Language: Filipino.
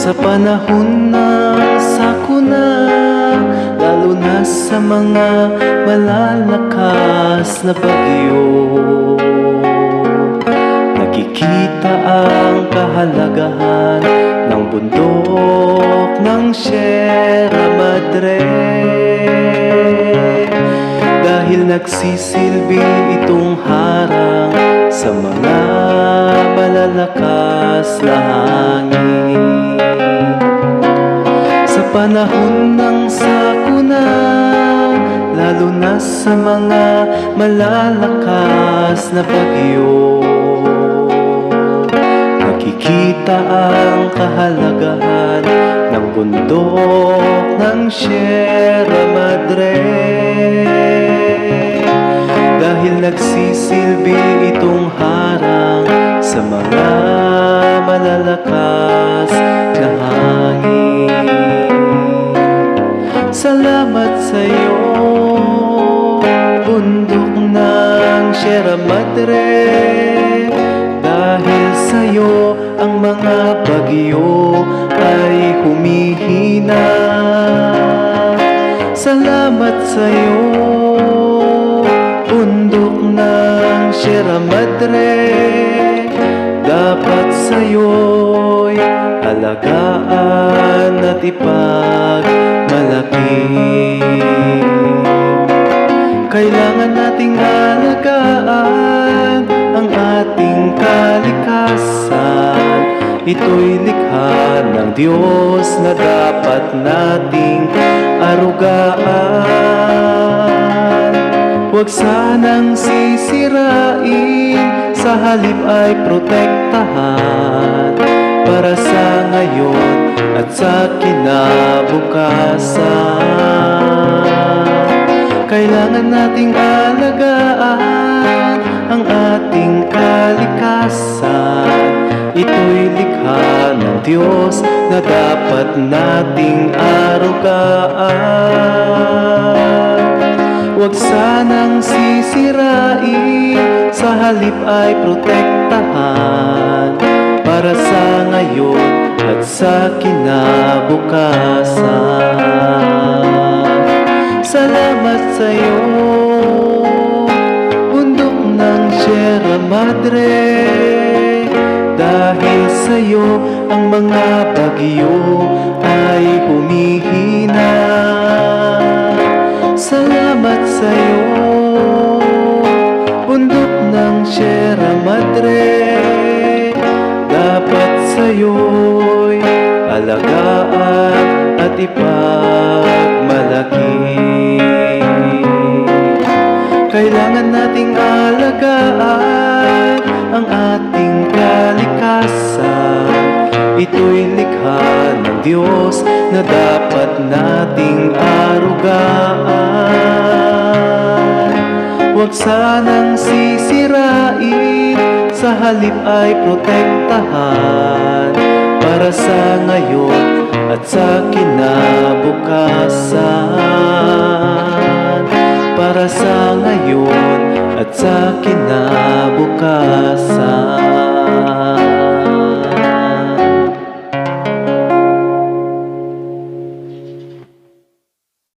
Sa panahon ng sakuna, lalo na sa mga malalakas na bagyo, nakikita ang kahalagahan ng bundok ng Sierra Madre. Dahil nagsisilbi itong harang sa mga malalakas na hangin. Sa panahon ng sakuna, lalo na sa mga malalakas na bagyo, nakikita ang kahalagahan ng bundok ng Sierra Madre. Dahil nagsisilbi itong harang sa mga malalakas na hangin. Salamat sa iyo, bundok ng Sierra Madre. Dahil sa iyo ang mga bagyo ay humihina. Salamat sa iyo, bundok ng Sierra Madre. Dapat sa'yo'y alagaan at ipagmalaki. Kailangan nating alagaan ang ating kalikasan. Ito'y likha ng Diyos na dapat nating arugaan. Huwag sanang sisirain, sa halip ay protektahan, para sa ngayon at sa kinabukasan. Kailangan nating alagaan ang ating kalikasan. Ito'y likha ng Diyos na dapat nating arugaan. Huwag sanang sisirain, sa halip ay protektahan, para sa ngayon at sa kinabukasan. Salamat sa iyo, bundok ng Sierra Madre. Dahil sa iyo ang mga bagyo ay humihina. Salamat sa iyo, bundok ng Sierra Madre. Dapat sa iyo'y alagaan at ipagmalaki. Kailangan nating alagaan ang ating kalikasan. Ito'y likha ng Diyos na dapat nating arugaan. Huwag sanang sisirain, sa halip ay protektahan, para sa ngayon at sa kinabukasan. Para sa ngayon at sa kinabukasan.